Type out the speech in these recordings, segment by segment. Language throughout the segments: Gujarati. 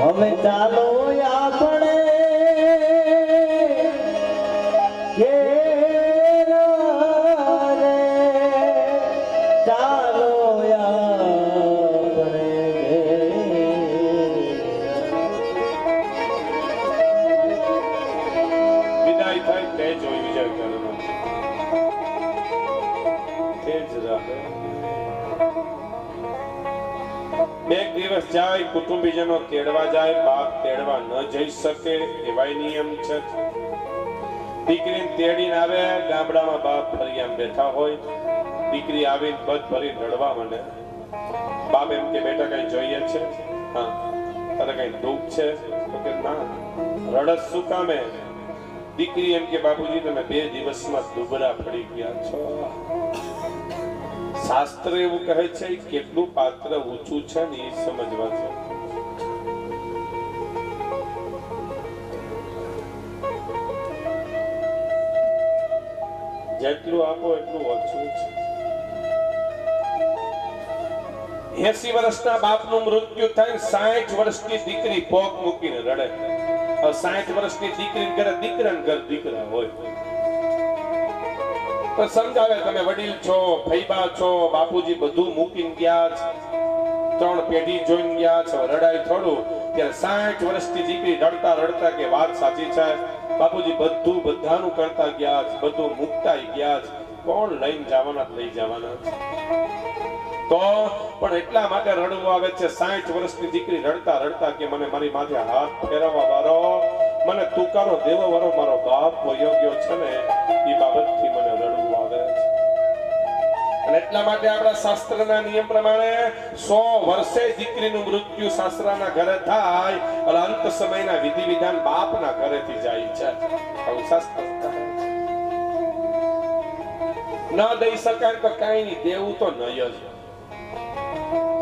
અમે ચાલો આપણે ઘેર રે ચાલો આપણે વિદાય થાય તે જોઈ વિજય કરવાનો તે જ રહે બે દિવસ જાય કુટુંબીજનો તેડવા જાય બાપ તેડવા ન જઈ શકે એવાય નિયમ છે દીકરીને તેડીને આવે ગામડામાં બાપ ફરિયામ બેઠા હોય દીકરી આવીને બધ ભરીને રડવા માંડે બાપ એમ કે બેટા કઈ જોઈએ છે હા તારે કઈ દુઃખ છે તો કે ના રડસ શું કામે દીકરી એમ કે બાપુજી તમે 2 દિવસમાં દુબળા પડી ગયા છો શાસ્ત્ર એવું કહે છે કેટલું પાત્ર ઊંચું છે ને એ સમજવા છે જેટલું આપો એટલું ઓછું છે 80 વર્ષના બાપનું મૃત્યુ થાય 60 વર્ષની દીકરી પોક મૂકીને રડે 60 વર્ષની દીકરી ઘરે દીકરાને ઘર દીકરા હોય તો સમજાવે તમે વડીલ છો ફૈબા છો બાપુજી બધું મૂકીને ગયા છે 3 પેઢી જોઈને ગયા છો રડાય થોડું ત્યારે 60 વર્ષની દીકરી રડતા રડતા કે વાત સાચી છે બાપુજી બધું બધાનું કરતા ગયા છે બધું મુકતા ગયા છે કોણ લઈને જવાના લઈ જવાના તો પણ એટલા માટે રડવું આવે છે 60 વર્ષની દીકરી રડતા રડતા કે મને મારી માથે હાથ ફેરવવા વાળો મને તુકારો દેવો વાળો મારો બાપ વયો ગયો છે ને એ બાબતથી મને રડવું આવે છે અને એટલા માટે આપણા શાસ્ત્રના નિયમ પ્રમાણે 100 વર્ષે દીકરીનું મૃત્યુ સાસરાના ઘરે થાય અને અંત સમયના વિધિ વિધાન બાપના ઘરેથી જાય છે આવું શાસ્ત્ર કહે છે ન દઈ શકાય તો કાઈ નહીં દેવું તો નહીં જ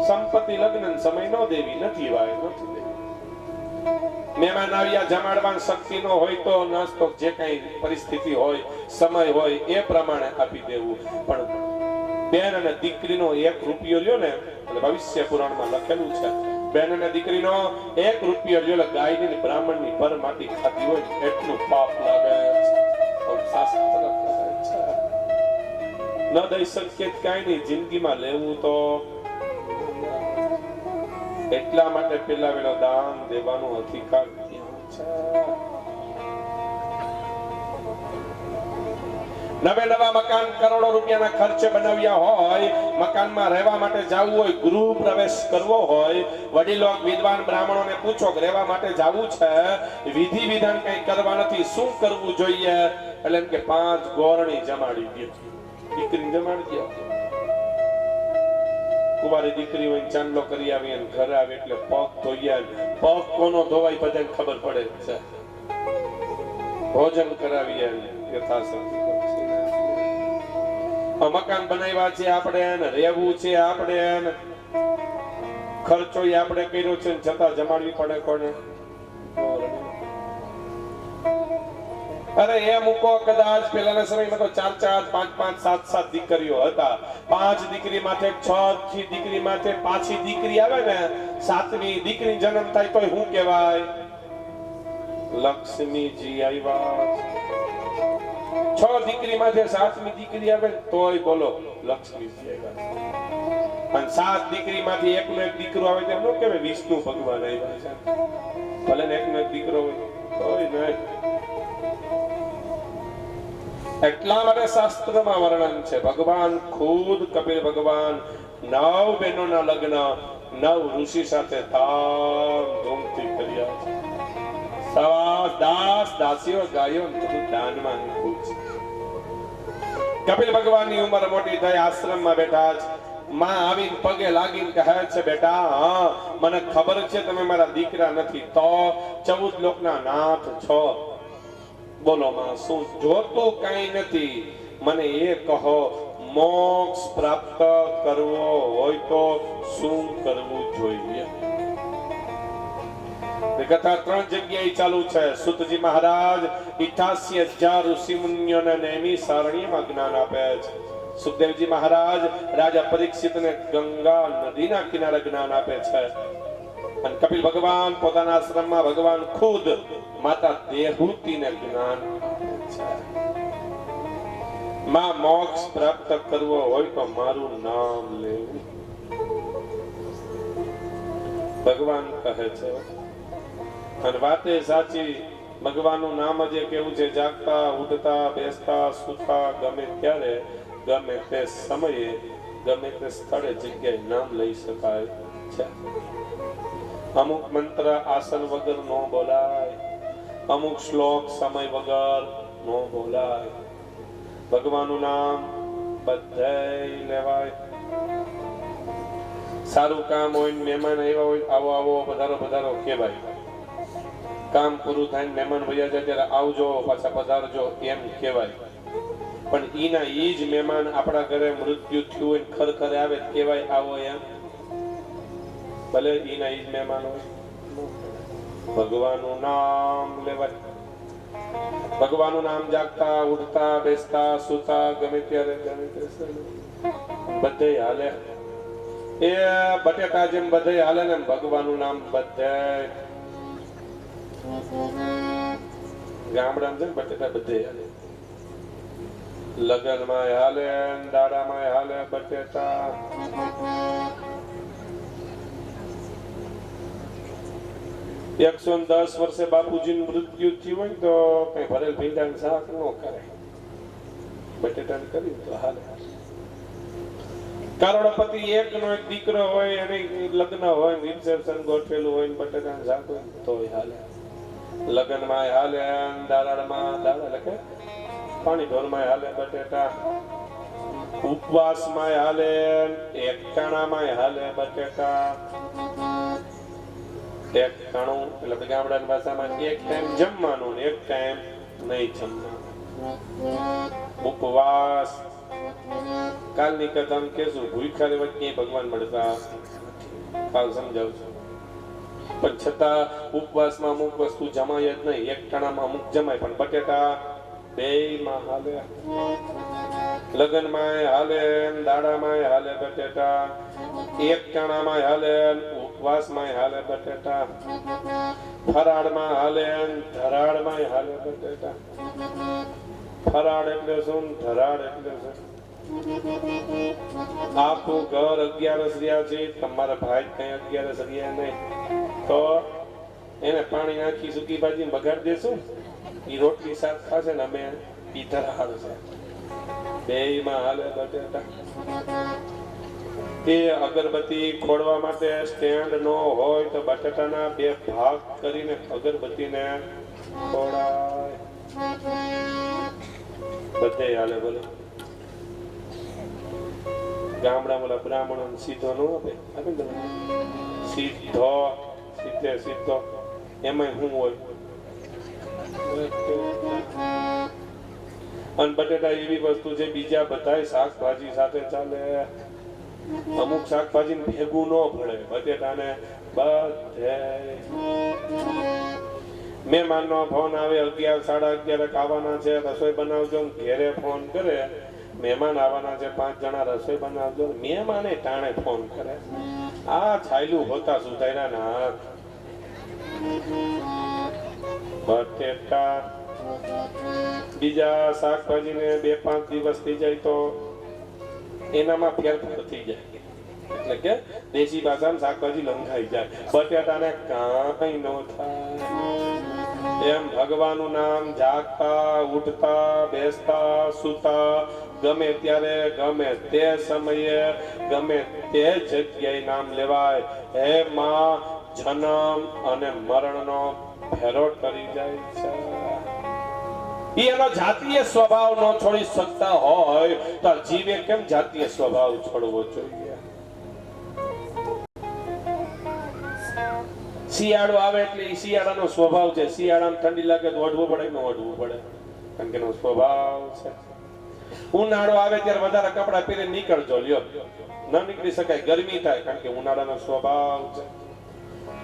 સંપત્તિ લગ્ન સમય નો દેવી નથી વાય નથી દેવી મહેમાન આવ્યા જમાડવાની શક્તિ નો હોય તો નાસ્તો જે કઈ પરિસ્થિતિ હોય સમય હોય એ પ્રમાણે આપી દેવું પણ બેન અને દીકરીનો 1 રૂપિયો લ્યો ને એટલે ભવિષ્ય પુરાણમાં લખેલું છે બેન અને દીકરીનો 1 રૂપિયો લ્યો એટલે ગાયની બ્રાહ્મણની પર માટી ખાતી હોય એટલું પાપ લાગે છે શાસ્ત્ર કહે છે ન દઈ શકીએ કાઈ નહીં જિંદગીમાં લેવું તો એટલા માટે પેલા વેળો દાન દેવાનો અધિકાર છે નવા મકાન કરોડો રૂપિયાના ખર્ચે બનાવ્યા હોય મકાનમાં રહેવા માટે જવું હોય ગૃહ પ્રવેશ કરવો હોય વડીલો વિદ્વાન બ્રાહ્મણોને પૂછો કે રહેવા માટે જવું છે વિધિ વિધાન કઈ કરવા નથી શું કરવું જોઈએ એટલે એમ કે 5 ગોરણી જમાડી દે દીકરી જમાડી દે કુંવારી દીકરી હોય ચાંદલો કરી આવી અને ઘરે આવે એટલે પગ ધોયા પગ કોનો ધોવાય બધાને ખબર પડે છે ભોજન કરાવી આવી યથાશક્તિ મકાન બનાવ્યા છે આપણે રહેવું છે આપણે ખર્ચો આપણે કર્યો છે છતાં જમાડવી પડે કોને અરે એ મૂકો કદાચ પેલાના સમયમાં તો 4 5 5 7 દીકરીઓ હતા 5 દીકરી માથે 6 દીકરી માથે પાછી દીકરી આવે ને 7મી દીકરી જન્મ થાય તો શું કહેવાય લક્ષ્મીજી આવ્યા 6 દીકરી માથે 7મી દીકરી આવે તોય બોલો લક્ષ્મીજી આવ્યા અને 7 દીકરી માંથી એકનો એક દીકરો આવે તેમ ન કહેવાય વિષ્ણુ ભગવાન આવ્યા છે ભલે ને એકનો એક દીકરો હોય તોય નહીં એટલા માટે શાસ્ત્રમાં વર્ણન છે ભગવાન ખુદ કપિલ ભગવાન 9 બહેનોના લગ્ન 9 ઋષિ સાથે ધામધૂમથી કર્યા છે સવા દાસ દાસીઓ ગાયો બધું દાનમાં મૂક્યું છે કપિલ ભગવાનની ઉંમર મોટી થઈ આશ્રમમાં બેઠા છે માં આવીને પગે લાગીને કહે છે બેટા હા મને ખબર છે તમે મારા દીકરા નથી તો 14 લોકના નાથ છો બોલો માં શું જોતું કઈ નથી મને એ કહો મોક્ષ પ્રાપ્ત કરવો હોય તો શું કરવું જોઈએ કથા 3 જગ્યાએ ચાલુ છે. સુતજી મહારાજ 88,000 ઋષિ મુનિઓને નેમી સારણીમાં જ્ઞાન આપે છે. સુખદેવજી મહારાજ રાજા પરીક્ષિતને ગંગા નદીના કિનારે જ્ઞાન આપે છે. અને કપિલ ભગવાન પોતાના આશ્રમમાં ભગવાન ખુદ માતા દેહૂતીને જ્ઞાન આપે છે. માં મોક્ષ પ્રાપ્ત કરવો હોય તો મારું નામ લેવું, ભગવાન કહે છે. અને વાતે સાચી, ભગવાનનું નામ જ કેવું છે, જાગતા ઉઠતા બેસતા સૂતા ગમે ત્યારે ગમે તે સમયે ગમે તે સ્થળે જગ્યાએ નામ લઈ શકાય છે. અમુક મંત્ર આસન વગર નો બોલાય, અમુક શ્લોક સમય વગર નો બોલાય. ભગવાનનું નામ બધે લેવાય. સારું કામ હોય, મહેમાન આવ્યા હોય, આવો આવો પધારો પધારો કહેવાય. કામ પૂરું થાય મહેમાન વયા જાય ત્યારે આવજો પાછા પધારજો એમ કહેવાય. પણ ઈના ઈ જ મહેમાન આપણા ઘરે મૃત્યુ થયું હોય ખરખરે આવે કહેવાય આવો એમ? ભલે ઈના ઈ જ મહેમાન હોય. ભગવાનનું નામ લેવાય. ભગવાનનું નામ જાગતા ઉઠતા બેસતા સૂતા ગમે ત્યારે ગમે તે બધે હાલે. એ બટેટા જેમ બધે હાલે ને ભગવાનનું નામ બધે ગામડામાં છે ને બટેટા બધે હાલે. લગનમાં હાલે, દાડામાં હાલે બટેટા. એકસો 10 વર્ષે બાપુજીનું મૃત્યુ થયું હોય તો કઈ ભરેલ ભીંડાનું શાક ન કરે, બટેટાનું કર્યું તો હાલે. કરોડપતિ એક નો એક દીકરો હોય, એને લગ્ન હોય, રિસેપ્શન ગોઠવેલું હોય, બટેટાનું શાક હોય તો હાલે. લગ્નમાં હાલે, દાડામાં દાડા લખે પાણી ઢોરમાં હાલે બટેટા. ઉપવાસમાં હાલે, એકટાણામાં હાલે બટેટા. એક ટાણું એટલે ગામડાની ભાષામાં એક ટાઈમ જમવાનું ને એક ટાઈમ નહીં જમવાનું. ઉપવાસ કાલની કથા કેશું, ભૂખ્યા રહેવા ક્યાંય ભગવાન મળતા કાલ સમજાવું છું. પણ છતાં ઉપવાસમાં અમુક વસ્તુ જમાય જ નહીં. એક ટાણામાં અમુક જમાય પણ બટેટા બેયમાં હાલે. લગ્નમાં હાલે, દાડામાં હાલે બટેટા, એક ટાણામાં હાલે, ઉપવાસમાં હાલે બટેટા, ફરાળમાં હાલે, ધરાળમાં હાલે બટેટા. ફરાળ એટલે શું, ધરાળ એટલે શું? આખું ઘર 11 રહ્યા છે, તમારા ભાઈ કઈ 11 રહ્યા નહીં તો એને પાણી નાખી સૂકી ભાજી બગાડી દેશું? ઈ રોટલી શાક ખાશે ને અમે ઈ ધરાળ છે. બેયમાં હાલે બટેટા. તે અગરબત્તી ખોડવા માટે સ્ટેન્ડ નો હોય તો બટાટાના 2 ભાગ કરીને અગરબત્તીને ખોડાય. બધે હાલે. બોલો ગામડામાં બ્રાહ્મણો સીધો નો આપે, આપે ને સીધો સીધો એમાં શું હોય? અને બટેટા એવી વસ્તુ છે બીજા બધા શાકભાજી સાથે ચાલે. અમુક શાકભાજી ભેગું ન ભળે, બટેટાને બધે. મહેમાન નો ફોન આવે 11 સાડા 11 આવવાના છે, રસોઈ બનાવજો. ઘેરે ફોન કરે મહેમાન આવવાના છે 5 જણા, રસોઈ બનાવજો. મહેમાને ટાણે ફોન કરે. આ છાયલું હોતા સુધાર્યા ના બટેટા. બીજા શાકભાજીને 2-5 દિવસ થઈ જાય તો એનામાં ફેરફાર થઈ જાય. એટલે કે દેશી ભાષામાં શાકભાજી લંઘાઈ જાય. બટેટાને કાંઈ ન થાય. એમ ભગવાનનું નામ જાગતા ઉઠતા બેસતા સૂતા ગમે ત્યારે ગમે તે સમયે ગમે તે જગ્યાએ નામ લેવાય. હે માં, જન્મ અને મરણનો ફેરો કરી જાય છે. એનો જાતીય સ્વભાવ ન છોડી શકતા હોય તો જીવે કેમ જાતીય સ્વભાવ છોડવો જોઈએ? શિયાળો આવે એટલે શિયાળાનો સ્વભાવ છે. શિયાળામાં ઠંડી લાગે તો ઓઢવું પડે, ન ઓઢવું પડે, કારણ કે એનો સ્વભાવ છે. ઉનાળો આવે ત્યારે વધારે કપડા પહેરી નીકળજો, લ્યો. ન નીકળી શકાય, ગરમી થાય, કારણ કે ઉનાળાનો સ્વભાવ છે.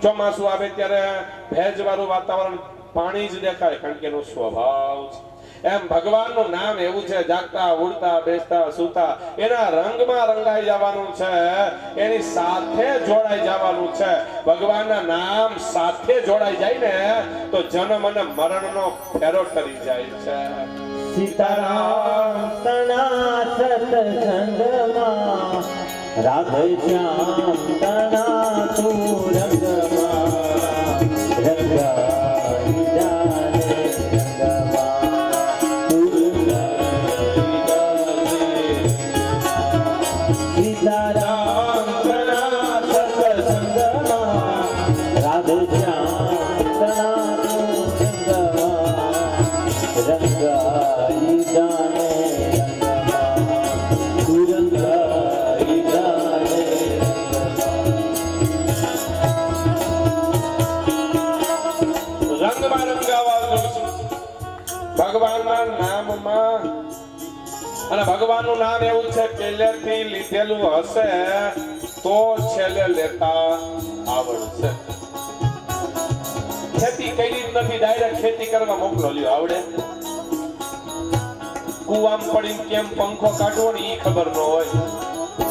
ચોમાસું આવે ત્યારે ભેજવાળું વાતાવરણ, પાણી જ દેખાય, કારણ કે એનો સ્વભાવ છે. એમ ભગવાનનું નામ એવું છે, જાગતા ઉડતા બેસતા સૂતા એના રંગમાં રંગાઈ જવાનું છે, એની સાથે જોડાઈ જવાનું છે. ભગવાનના નામ સાથે જોડાઈ જાય ને તો જન્મ અને મરણનો ફેરો કરી જાય છે. સીતારામ તણા સતસંગમાં, રાધે શ્યામ તણા તું રંગમાં, રંગાઈ જાને રંગમાં. સીતારામ તણા સતસંગમાં, રાધે શ્યામ તણા તું રંગમાં, રંગાઈ જાને રંગમાં, તું રંગાઈ જાને રંગમાં રંગાવા જોઈશું ભગવાનના નામમાં. અને ભગવાનનું નામ એવું છે, પહેલેથી લીધેલું હશે તો છેલ્લે લેતા આવડશે. ખેતી કરી નથી, ડાયરેક્ટ ખેતી કરવા મોકલો, લ્યો આવડે? કુવામ પડીને કેમ પંખો કાઢવો ને ઈ ખબર ન હોય,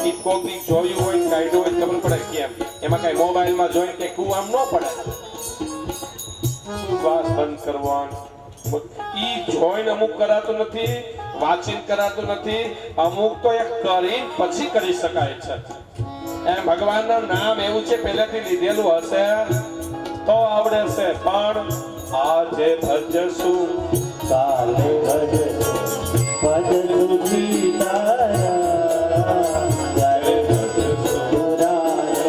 ઈ કોક દી જોયું હોય કાઢ્યો હોય ખબર પડે કેમ. એમાં કઈ મોબાઈલમાં જોઈને કે કુવામ ન પડે. શ્વાસ બંધ કરવાનો ઈ જોઈને અમુક કરાતું નથી, વાંચીને કરાતું નથી, અમુક તો એક કરી પછી કરી શકાય છે. એમ ભગવાનનું નામ એવું છે, પહેલેથી લીધેલું હશે તો આવડે છે. પણ આજે ભજશું કાલે ભજશું સીતારામ, જ્યારે ભજશું રાધે.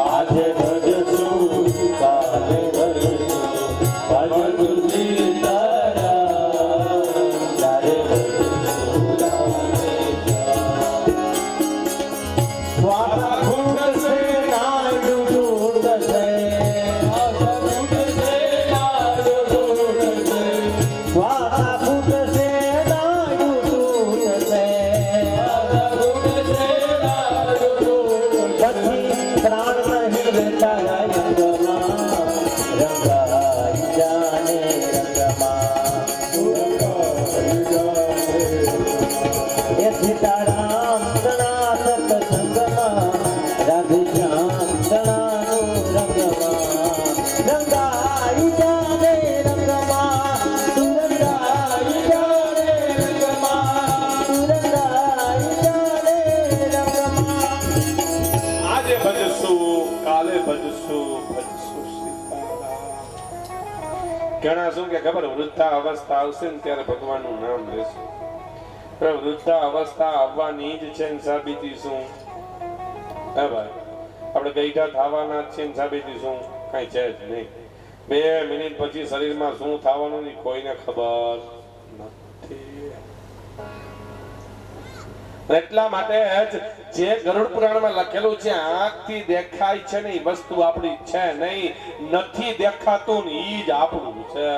આજે ભજશું કાલે ભજશું સીતારામ, જ્યારે ભજશું રાધે. સ્વાતા ખૂટશે નાડુ તૂટશે, સ્વાતા ખૂટશે નાડુ તૂટશે, સ્વાતા ખૂટશે નાડુ તૂટશે, પછી પ્રાણ નહીં રહેતા રંગમાં, રંગાઈ જાને રંગમાં. એ સીતારામ તણા સતસંગમાં, રાધે શ્યામ તણાનું રંગમાં, રંગાઈ જાને રંગમાં, તું રંગાઈ જાને રંગમાં, તું રંગાઈ જાને રંગમાં. આજે ભજશું કાલે ભજશું સીતારામ. ઘણા શું કે ખબર, વૃદ્ધા અવસ્થા આવશે ને ત્યારે ભગવાનનું નામ લેશું. પણ વૃદ્ધા અવસ્થા આવવાની જ છે ને સાબિતી શું? હે ભાઈ, આપણે ગઈઢા થવાના જ છે ને સાબિતી શું? કઈ છે જ નહીં. 2 મિનિટ પછી શરીરમાં શું થવાનું ની કોઈને ખબર નથી. એટલા માટે જ જે ગરુડ પુરાણમાં લખેલું છે, આંખથી દેખાય છે ને એ વસ્તુ આપણી છે નહીં, નથી દેખાતું ને ઈ જ આપણું છે.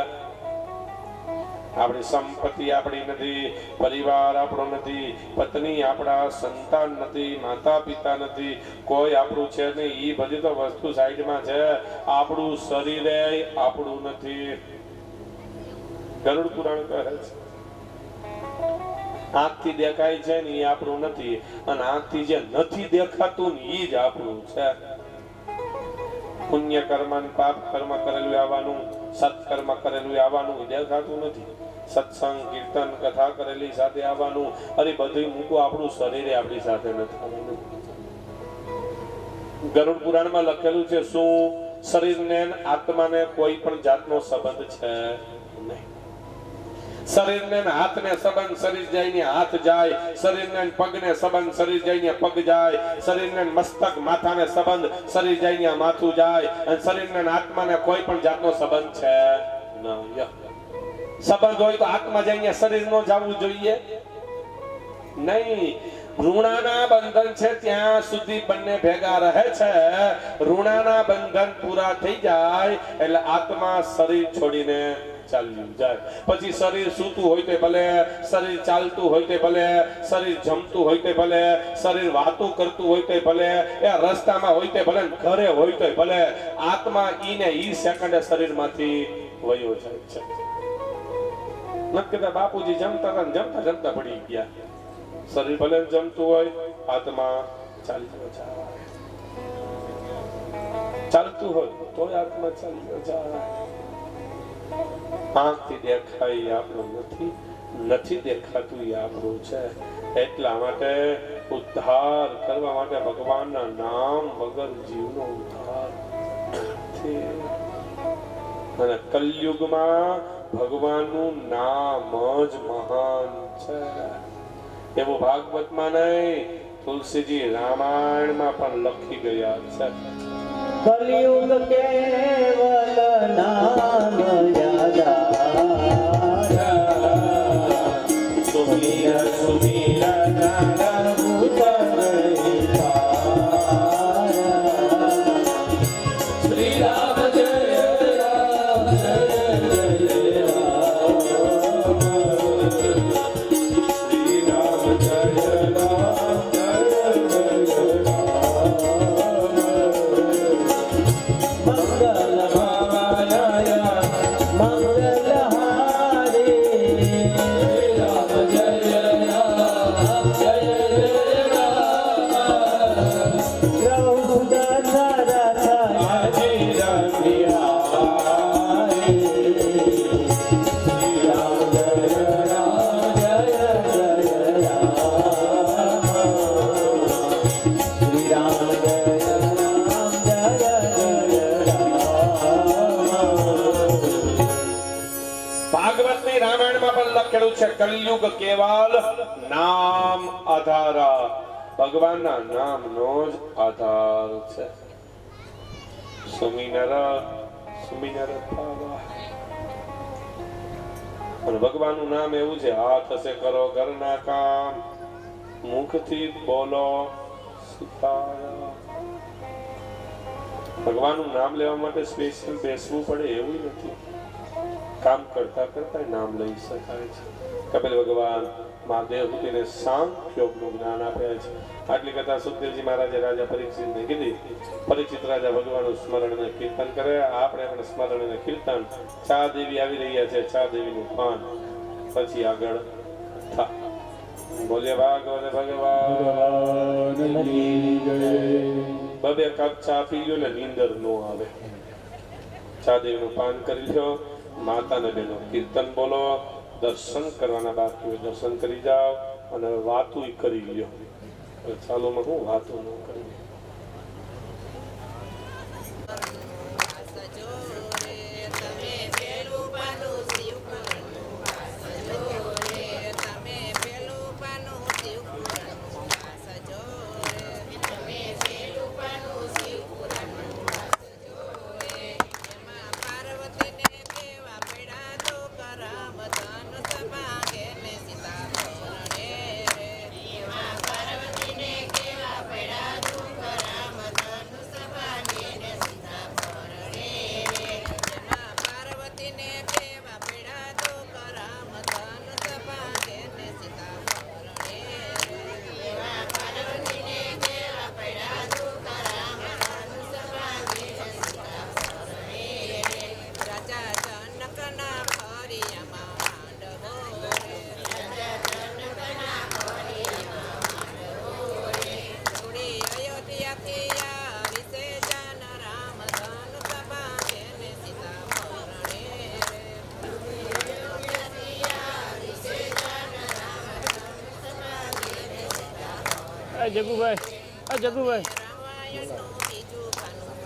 આપણી સંપત્તિ આપણી નથી, પરિવાર આપણો નથી, પત્ની આપણા, સંતાન નથી, માતા પિતા નથી, કોઈ આપણું છે નહીં. ઈ બધી તો વસ્તુ સાઈડમાં છે. આપણું શરીર આપણું નથી. ગરુડ પુરાણ કહે છે આંખથી દેખાય છે ને એ આપણું નથી, અને આંખથી જે નથી દેખાતું ને એ જ આપણું છે. પુણ્ય કર્મ અને પાપ કર્મ કરેલું આવવાનું, સત્કર્મ કરેલું આવવાનું એ દેખાતું નથી. સત્સંગ કીર્તન કથા કરેલી સાથે આવવાનું, અરે બધું મૂકવું, આપણું શરીર આપણી સાથે નથી. ગરુડ પુરાણમાં લખેલું છે શું? શરીરને આત્માને કોઈ પણ જાતનો સંબંધ છે નહીં. શરીરને હાથને સંબંધ, શરીર જાય ને હાથ જાય, શરીરને પગને સંબંધ, શરીર જાય ને પગ જાય, શરીરને મસ્તક માથાને સંબંધ, શરીર જાય ને માથું જાય, અને શરીરને આત્માને કોઈ પણ જાતનો સંબંધ છે નહીં. સંબંધ હોય તો આત્મા જાય ને શરીર નો જવું જોઈએ નહીં. ઋણાના બંધન છે ત્યાં સુધી બંને ભેગા રહે છે. ઋણાના બંધન પૂરા થઈ જાય એટલે આત્મા શરીર છોડીને ચાલ્યું જાય. પછી શરીર સૂતું હોય તો ભલે, શરીર ચાલતું હોય તો ભલે, શરીર જમતું હોય તો ભલે, શરીર વાતું કરતું હોય તો ભલે, એ રસ્તામાં હોય તો ભલે, ઘરે હોય તો ભલે, આત્મા ઈને ઈ સેકન્ડે શરીરમાંથી વયો જાય છે. નથી કહેતા બાપુજી જમતા હતા ને જમતા જમતા પડી ગયા. શરીર ભલે જમતું હોય, આત્મા ચાલ્યો જાય. ચાલતું હોય તોય આત્મા ચાલ્યો જાય. આંખથી દેખાય આપણું નથી, નથી દેખાતું એ આપણું છે. એટલા માટે ઉદ્ધાર કરવા માટે ભગવાનના નામ વગર જીવનો ઉદ્ધાર નથી. અને કલયુગમાં ભગવાનનું નામ જ મહાન છે. એવું ભાગવતમાં નહીં, તુલસીજી રામાયણમાં પણ લખી ગયા છે. કલિયુગ કેવલ નામ યાદારા, સુમીર સુમીર નામ શ્રી રામ જય રામ જય જય રામ, શ્રી રામ જય રામ જય જય રામ, મંગલ ભાવાયા મંગલ હારે, રામ જય રામ જય જય રામ, પ્રભુ દશરથ હાજી રમિયા, શ્રી રામ જય રામ જય જય રામ, શ્રી રામ જય રામ જય જય રામ. ભાગવતની રામાયણમાં પણ લખેલું છે કલયુગ કેવલ નામ આધાર. ભગવાનના નામનો જ આધાર છે. સુમિનર સુમિનર પાવા. અને ભગવાનનું નામ એવું છે, હાથ હશે કરો ઘરના કામ, મુખથી બોલો સીતારામ. ભગવાનનું નામ લેવા માટે સ્પેશિયલ બેસવું પડે એવું નથી. કામ કરતા કરતા નામ લઈ શકાય છે. કપિલ ભગવાન મહાદેવ બુદ્ધિને સાંખ્ય યોગનું જ્ઞાન આપે છે. આટલી કથા સુખદેવજી મહારાજે રાજા પરીક્ષિતને કીધી. પરીક્ષિત રાજા ભગવાનનું સ્મરણ અને કીર્તન કરે. આપણે પણ સ્મરણ અને કીર્તન. ચા દેવી આવી રહ્યા છે, ચા દેવીનું પાન પછી આગળ થા. બોલે ભાગવત ભગવાન બબે કપ ચા પી લ્યો ને નીંદર નો આવે. ચા દેવીનું પાન કરી લ્યો, માતાને બેનો કીર્તન બોલો, દર્શન કરવાના બાકી હોય દર્શન કરી જાઓ, અને વાતું કરી લ્યો. ચાલોમાં હું વાતો ન કરી. જગુભાઈ, જગુભાઈ